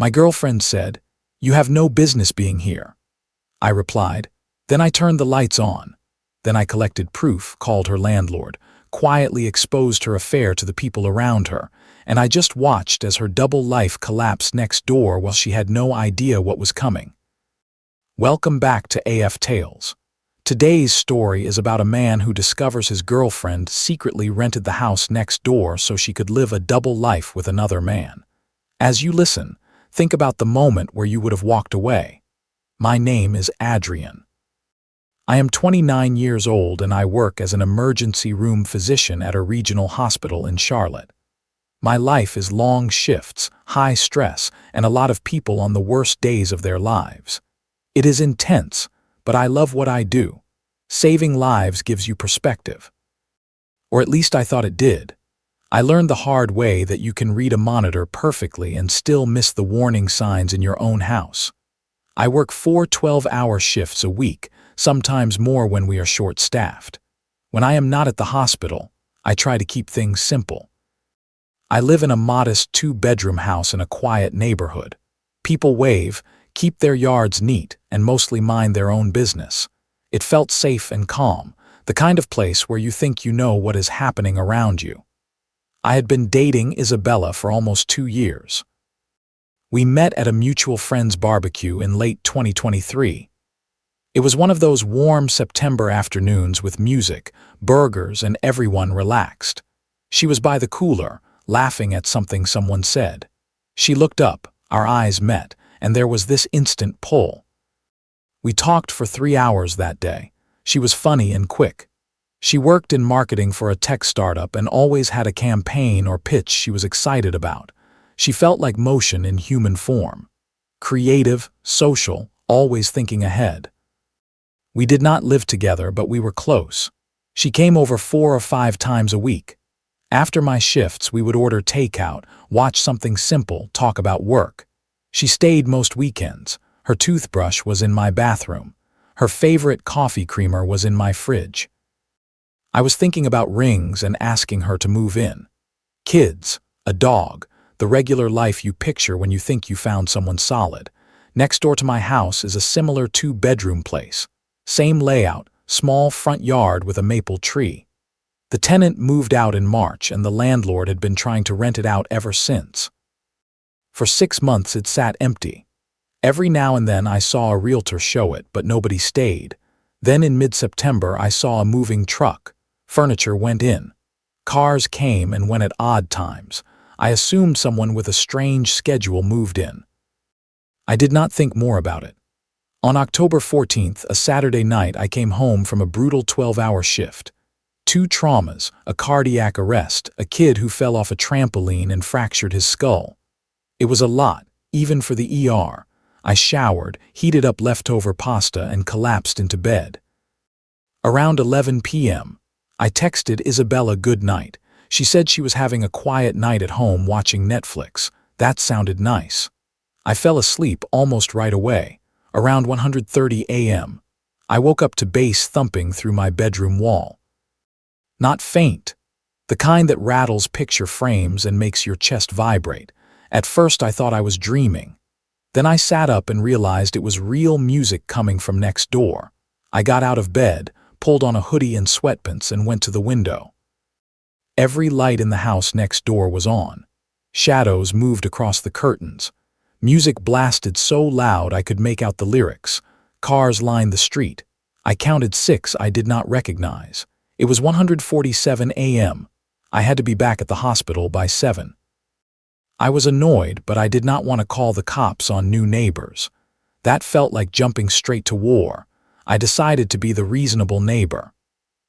My girlfriend said, "You have no business being here." I replied. Then I turned the lights on. Then I collected proof, called her landlord, quietly exposed her affair to the people around her, and I just watched as her double life collapsed next door while she had no idea what was coming. Welcome back to AF Tales. Today's story is about a man who discovers his girlfriend secretly rented the house next door so she could live a double life with another man. As you listen, think about the moment where you would have walked away. My name is Adrian. I am 29 years old and I work as an emergency room physician at a regional hospital in Charlotte. My life is long shifts, high stress, and a lot of people on the worst days of their lives. It is intense, but I love what I do. Saving lives gives you perspective. Or at least I thought it did. I learned the hard way that you can read a monitor perfectly and still miss the warning signs in your own house. I work 4 12-hour shifts a week, sometimes more when we are short-staffed. When I am not at the hospital, I try to keep things simple. I live in a modest 2-bedroom house in a quiet neighborhood. People wave, keep their yards neat, and mostly mind their own business. It felt safe and calm, the kind of place where you think you know what is happening around you. I had been dating Isabella for almost 2 years. We met at a mutual friend's barbecue in late 2023. It was one of those warm September afternoons with music, burgers, and everyone relaxed. She was by the cooler, laughing at something someone said. She looked up, our eyes met, and there was this instant pull. We talked for 3 hours that day. She was funny and quick. She worked in marketing for a tech startup and always had a campaign or pitch she was excited about. She felt like motion in human form. Creative, social, always thinking ahead. We did not live together, but we were close. She came over 4 or 5 times a week. After my shifts, we would order takeout, watch something simple, talk about work. She stayed most weekends. Her toothbrush was in my bathroom. Her favorite coffee creamer was in my fridge. I was thinking about rings and asking her to move in. Kids, a dog, the regular life you picture when you think you found someone solid. Next door to my house is a similar 2-bedroom place. Same layout, small front yard with a maple tree. The tenant moved out in March and the landlord had been trying to rent it out ever since. For 6 months it sat empty. Every now and then I saw a realtor show it, but nobody stayed. Then in mid-September I saw a moving truck. Furniture went in. Cars came and went at odd times. I assumed someone with a strange schedule moved in. I did not think more about it. On October 14th, a Saturday night, I came home from a brutal 12-hour shift. 2 traumas, a cardiac arrest, a kid who fell off a trampoline and fractured his skull. It was a lot, even for the ER. I showered, heated up leftover pasta, and collapsed into bed. Around 11 p.m., I texted Isabella good night. She said she was having a quiet night at home watching Netflix. That sounded nice. I fell asleep almost right away. Around 1:30 a.m., I woke up to bass thumping through my bedroom wall. Not faint. The kind that rattles picture frames and makes your chest vibrate. At first I thought I was dreaming. Then I sat up and realized it was real music coming from next door. I got out of bed, pulled on a hoodie and sweatpants, and went to the window. Every light in the house next door was on. Shadows moved across the curtains. Music blasted so loud I could make out the lyrics. Cars lined the street. I counted 6 I did not recognize. It was 1:47 a.m. I had to be back at the hospital by 7. I was annoyed, but I did not want to call the cops on new neighbors. That felt like jumping straight to war. I decided to be the reasonable neighbor.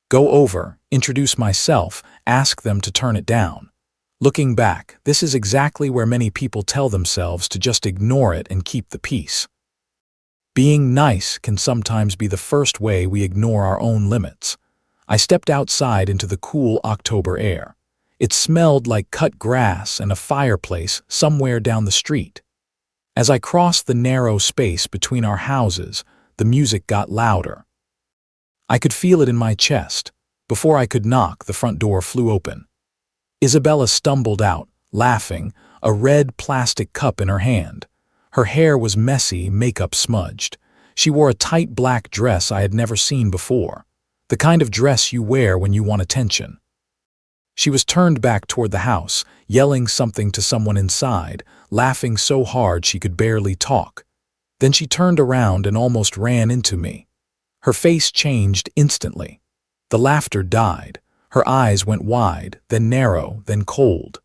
Go over, introduce myself, ask them to turn it down. Looking back, this is exactly where many people tell themselves to just ignore it and keep the peace. Being nice can sometimes be the first way we ignore our own limits. I stepped outside into the cool October air. It smelled like cut grass and a fireplace somewhere down the street. As I crossed the narrow space between our houses, the music got louder. I could feel it in my chest. Before I could knock, the front door flew open. Isabella stumbled out, laughing, a red plastic cup in her hand. Her hair was messy, makeup smudged. She wore a tight black dress I had never seen before, the kind of dress you wear when you want attention. She was turned back toward the house, yelling something to someone inside, laughing so hard she could barely talk. Then she turned around and almost ran into me. Her face changed instantly. The laughter died. Her eyes went wide, then narrow, then cold.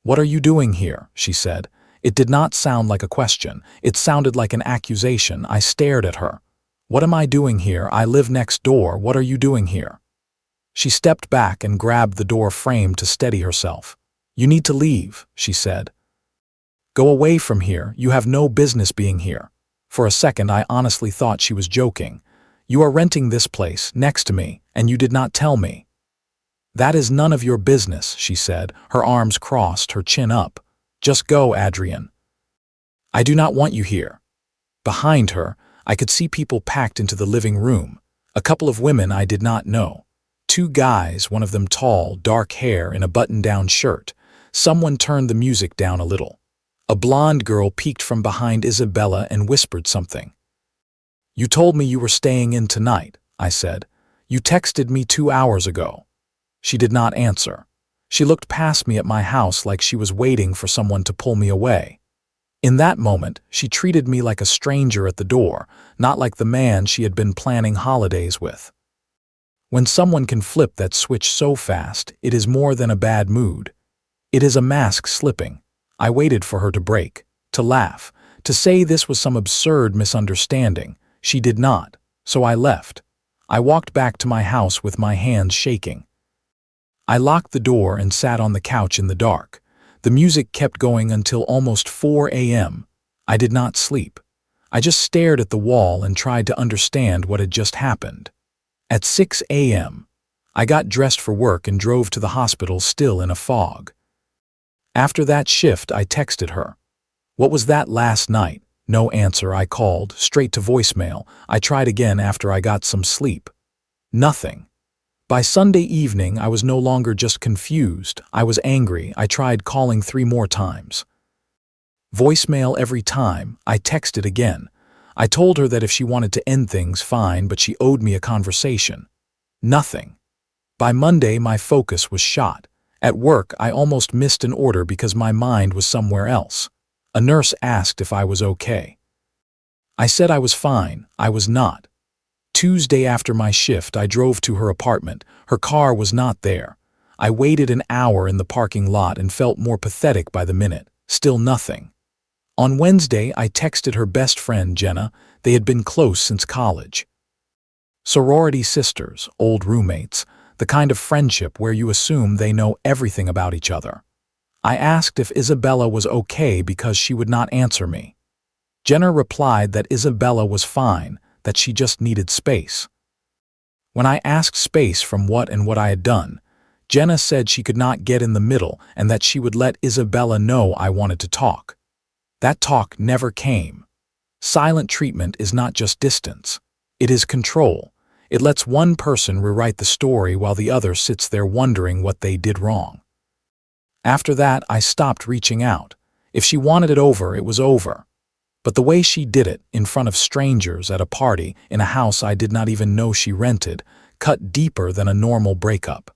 "What are you doing here?" she said. It did not sound like a question. It sounded like an accusation. I stared at her. "What am I doing here? I live next door. What are you doing here?" She stepped back and grabbed the door frame to steady herself. "You need to leave," she said. "Go away from here. You have no business being here." For a second, I honestly thought she was joking. "You are renting this place, next to me, and you did not tell me." "That is none of your business," she said, her arms crossed, her chin up. "Just go, Adrian. I do not want you here." Behind her, I could see people packed into the living room. A couple of women I did not know. Two guys, one of them tall, dark hair in a button-down shirt. Someone turned the music down a little. A blonde girl peeked from behind Isabella and whispered something. "You told me you were staying in tonight," I said. "You texted me 2 hours ago." She did not answer. She looked past me at my house like she was waiting for someone to pull me away. In that moment, she treated me like a stranger at the door, not like the man she had been planning holidays with. When someone can flip that switch so fast, it is more than a bad mood. It is a mask slipping. I waited for her to break, to laugh, to say this was some absurd misunderstanding. She did not, so I left. I walked back to my house with my hands shaking. I locked the door and sat on the couch in the dark. The music kept going until almost 4 a.m. I did not sleep. I just stared at the wall and tried to understand what had just happened. At 6 a.m., I got dressed for work and drove to the hospital still in a fog. After that shift, I texted her. "What was that last night?" No answer. I called, straight to voicemail. I tried again after I got some sleep. Nothing. By Sunday evening, I was no longer just confused. I was angry. I tried calling 3 more times. Voicemail every time. I texted again. I told her that if she wanted to end things, fine, but she owed me a conversation. Nothing. By Monday, my focus was shot. At work, I almost missed an order because my mind was somewhere else. A nurse asked if I was okay. I said I was fine. I was not. Tuesday after my shift, I drove to her apartment. Her car was not there. I waited an hour in the parking lot and felt more pathetic by the minute. Still nothing. On Wednesday, I texted her best friend, Jenna. They had been close since college. Sorority sisters, old roommates, the kind of friendship where you assume they know everything about each other. I asked if Isabella was okay because she would not answer me. Jenna replied that Isabella was fine, that she just needed space. When I asked space from what and what I had done, Jenna said she could not get in the middle and that she would let Isabella know I wanted to talk. That talk never came. Silent treatment is not just distance. It is control. It lets one person rewrite the story while the other sits there wondering what they did wrong. After that, I stopped reaching out. If she wanted it over, it was over. But the way she did it, in front of strangers at a party, in a house I did not even know she rented, cut deeper than a normal breakup.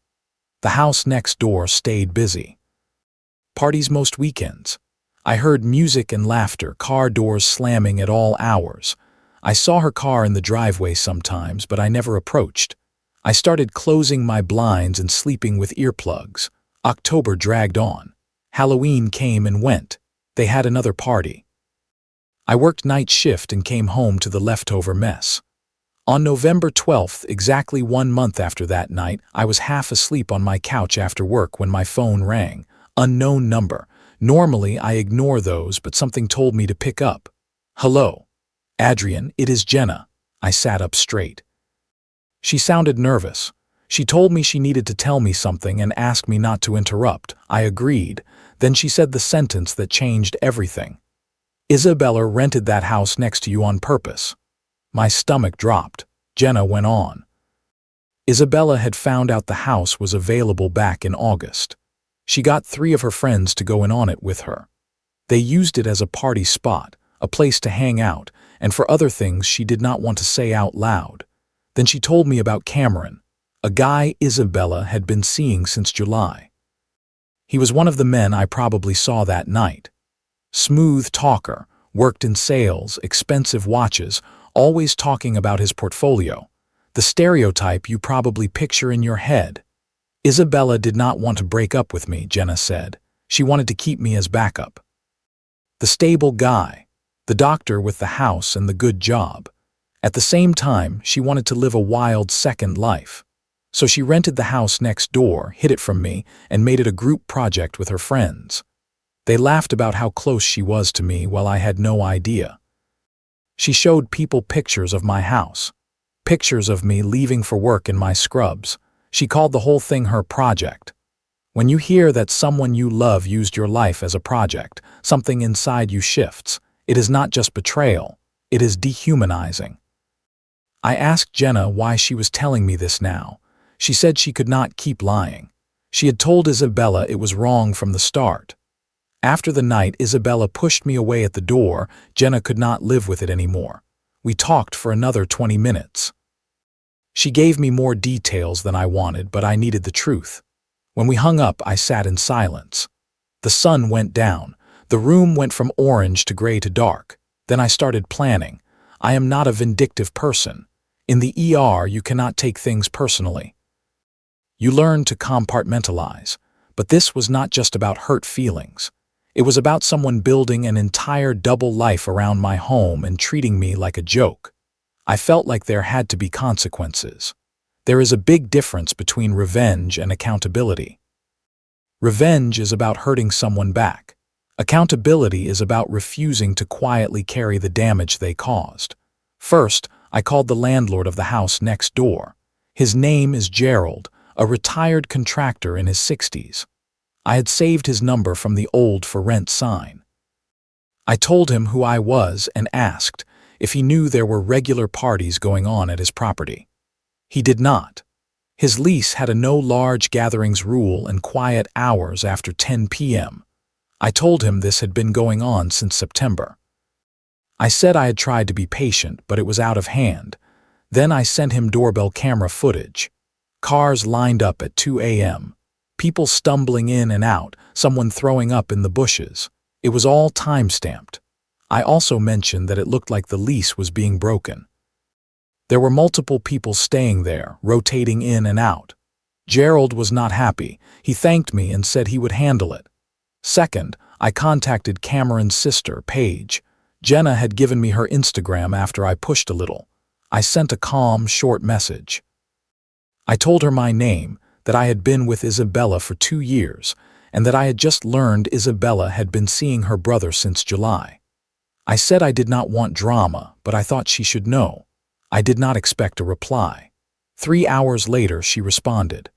The house next door stayed busy. Parties most weekends. I heard music and laughter, car doors slamming at all hours. I saw her car in the driveway sometimes, but I never approached. I started closing my blinds and sleeping with earplugs. October dragged on. Halloween came and went. They had another party. I worked night shift and came home to the leftover mess. On November 12th, exactly 1 month after that night, I was half asleep on my couch after work when my phone rang. Unknown number. Normally, I ignore those, but something told me to pick up. "Hello. Adrian, it is Jenna." I sat up straight. She sounded nervous. She told me she needed to tell me something and asked me not to interrupt. I agreed. Then she said the sentence that changed everything. "Isabella rented that house next to you on purpose." My stomach dropped. Jenna went on. Isabella had found out the house was available back in August. She got 3 of her friends to go in on it with her. They used it as a party spot, a place to hang out, and for other things she did not want to say out loud. Then she told me about Cameron, a guy Isabella had been seeing since July. He was one of the men I probably saw that night. Smooth talker, worked in sales, expensive watches, always talking about his portfolio. The stereotype you probably picture in your head. Isabella did not want to break up with me, Jenna said. She wanted to keep me as backup. The stable guy, the doctor with the house and the good job. At the same time, she wanted to live a wild second life. So she rented the house next door, hid it from me, and made it a group project with her friends. They laughed about how close she was to me while I had no idea. She showed people pictures of my house, pictures of me leaving for work in my scrubs. She called the whole thing her project. When you hear that someone you love used your life as a project, something inside you shifts. It is not just betrayal, it is dehumanizing. I asked Jenna why she was telling me this now. She said she could not keep lying. She had told Isabella it was wrong from the start. After the night Isabella pushed me away at the door, Jenna could not live with it anymore. We talked for another 20 minutes. She gave me more details than I wanted, but I needed the truth. When we hung up, I sat in silence. The sun went down. The room went from orange to gray to dark. Then I started planning. I am not a vindictive person. In the ER, you cannot take things personally. You learn to compartmentalize. But this was not just about hurt feelings. It was about someone building an entire double life around my home and treating me like a joke. I felt like there had to be consequences. There is a big difference between revenge and accountability. Revenge is about hurting someone back. Accountability is about refusing to quietly carry the damage they caused. First, I called the landlord of the house next door. His name is Gerald, a retired contractor in his 60s. I had saved his number from the old for rent sign. I told him who I was and asked if he knew there were regular parties going on at his property. He did not. His lease had a no large gatherings rule and quiet hours after 10 p.m. I told him this had been going on since September. I said I had tried to be patient, but it was out of hand. Then I sent him doorbell camera footage. Cars lined up at 2 a.m. People stumbling in and out, someone throwing up in the bushes. It was all time-stamped. I also mentioned that it looked like the lease was being broken. There were multiple people staying there, rotating in and out. Gerald was not happy. He thanked me and said he would handle it. Second, I contacted Cameron's sister, Paige. Jenna had given me her Instagram after I pushed a little. I sent a calm, short message. I told her my name, that I had been with Isabella for 2 years, and that I had just learned Isabella had been seeing her brother since July. I said I did not want drama, but I thought she should know. I did not expect a reply. 3 hours later, she responded.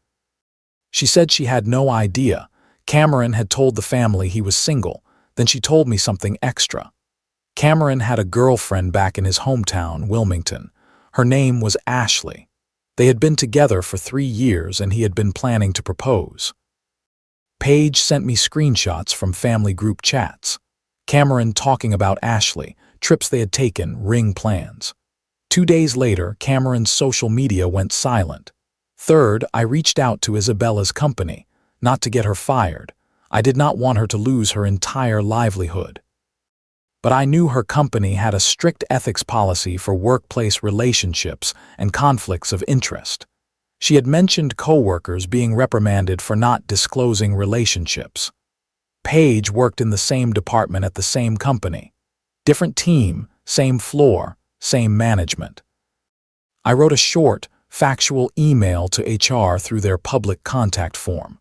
She said she had no idea. Cameron had told the family he was single. Then she told me something extra. Cameron had a girlfriend back in his hometown, Wilmington. Her name was Ashley. They had been together for 3 years and he had been planning to propose. Paige sent me screenshots from family group chats. Cameron talking about Ashley, trips they had taken, ring plans. 2 days later, Cameron's social media went silent. Third, I reached out to Isabella's company, not to get her fired. I did not want her to lose her entire livelihood. But I knew her company had a strict ethics policy for workplace relationships and conflicts of interest. She had mentioned coworkers being reprimanded for not disclosing relationships. Paige worked in the same department at the same company. Different team, same floor, same management. I wrote a short, factual email to HR through their public contact form.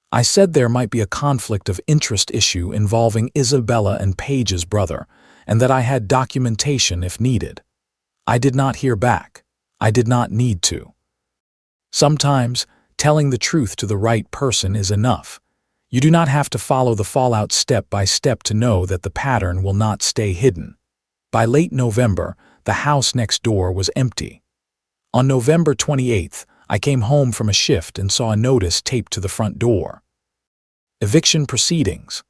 I said there might be a conflict of interest issue involving Isabella and Paige's brother, and that I had documentation if needed. I did not hear back. I did not need to. Sometimes, telling the truth to the right person is enough. You do not have to follow the fallout step by step to know that the pattern will not stay hidden. By late November, the house next door was empty. On November 28th, I came home from a shift and saw a notice taped to the front door. Eviction proceedings.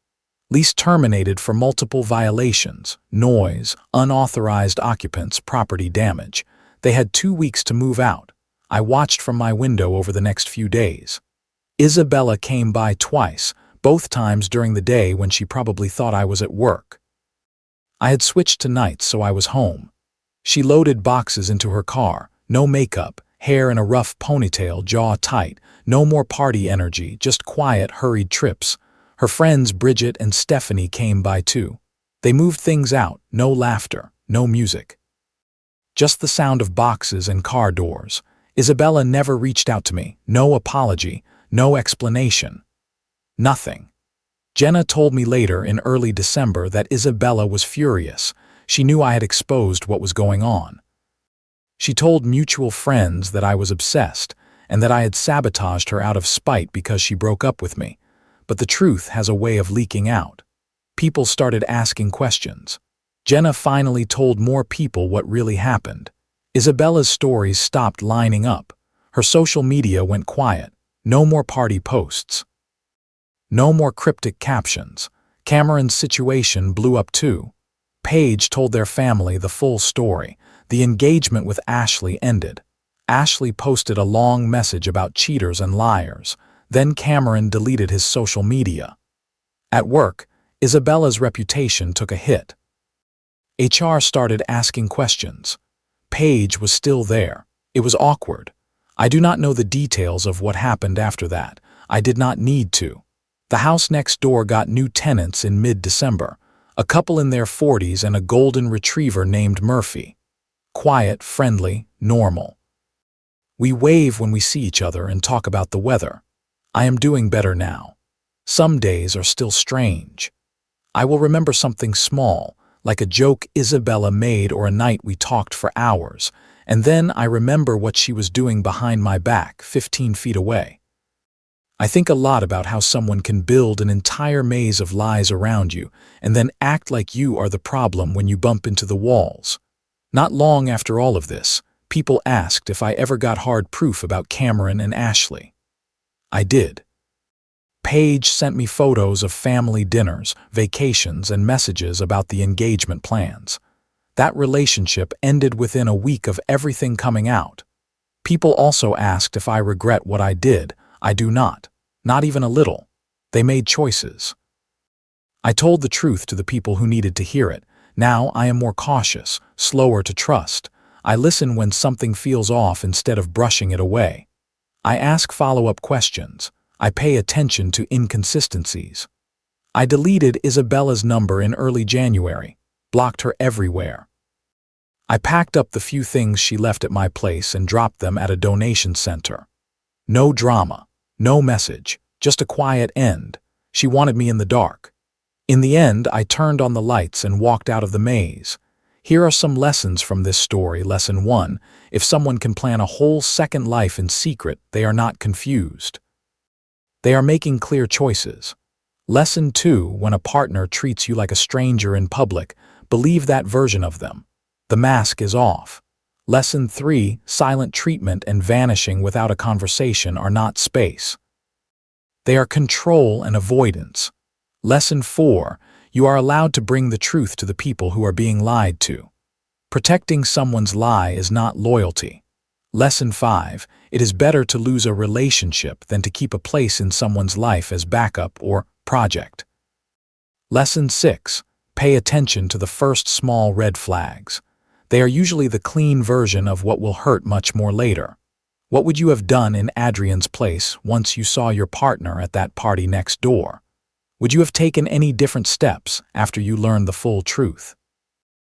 Lease terminated for multiple violations, noise, unauthorized occupants, property damage. They had 2 weeks to move out. I watched from my window over the next few days. Isabella came by twice, both times during the day when she probably thought I was at work. I had switched to nights, so I was home. She loaded boxes into her car, no makeup, hair in a rough ponytail, jaw tight, no more party energy, just quiet, hurried trips. Her friends Bridget and Stephanie came by too. They moved things out, no laughter, no music. Just the sound of boxes and car doors. Isabella never reached out to me, no apology, no explanation. Nothing. Jenna told me later in early December that Isabella was furious. She knew I had exposed what was going on. She told mutual friends that I was obsessed and that I had sabotaged her out of spite because she broke up with me. But the truth has a way of leaking out. People started asking questions. Jenna finally told more people what really happened. Isabella's stories stopped lining up. Her social media went quiet. No more party posts. No more cryptic captions. Cameron's situation blew up too. Paige told their family the full story. The engagement with Ashley ended. Ashley posted a long message about cheaters and liars. Then Cameron deleted his social media. At work, Isabella's reputation took a hit. HR started asking questions. Paige was still there. It was awkward. I do not know the details of what happened after that. I did not need to. The house next door got new tenants in mid-December, a couple in their 40s and a golden retriever named Murphy. Quiet, friendly, normal. We wave when we see each other and talk about the weather. I am doing better now. Some days are still strange. I will remember something small, like a joke Isabella made or a night we talked for hours, and then I remember what she was doing behind my back, 15 feet away. I think a lot about how someone can build an entire maze of lies around you and then act like you are the problem when you bump into the walls. Not long after all of this, people asked if I ever got hard proof about Cameron and Ashley. I did. Paige sent me photos of family dinners, vacations, and messages about the engagement plans. That relationship ended within a week of everything coming out. People also asked if I regret what I did. I do not. Not even a little. They made choices. I told the truth to the people who needed to hear it. Now I am more cautious, slower to trust. I listen when something feels off instead of brushing it away. I ask follow-up questions. I pay attention to inconsistencies. I deleted Isabella's number in early January, blocked her everywhere. I packed up the few things she left at my place and dropped them at a donation center. No drama, no message, just a quiet end. She wanted me in the dark. In the end, I turned on the lights and walked out of the maze. Here are some lessons from this story. Lesson 1. If someone can plan a whole second life in secret, they are not confused. They are making clear choices. Lesson 2. When a partner treats you like a stranger in public, believe that version of them. The mask is off. Lesson 3. Silent treatment and vanishing without a conversation are not space. They are control and avoidance. Lesson 4. You are allowed to bring the truth to the people who are being lied to. Protecting someone's lie is not loyalty. Lesson 5. It is better to lose a relationship than to keep a place in someone's life as backup or project. Lesson 6. Pay attention to the first small red flags. They are usually the clean version of what will hurt much more later. What would you have done in Adrian's place once you saw your partner at that party next door? Would you have taken any different steps after you learned the full truth?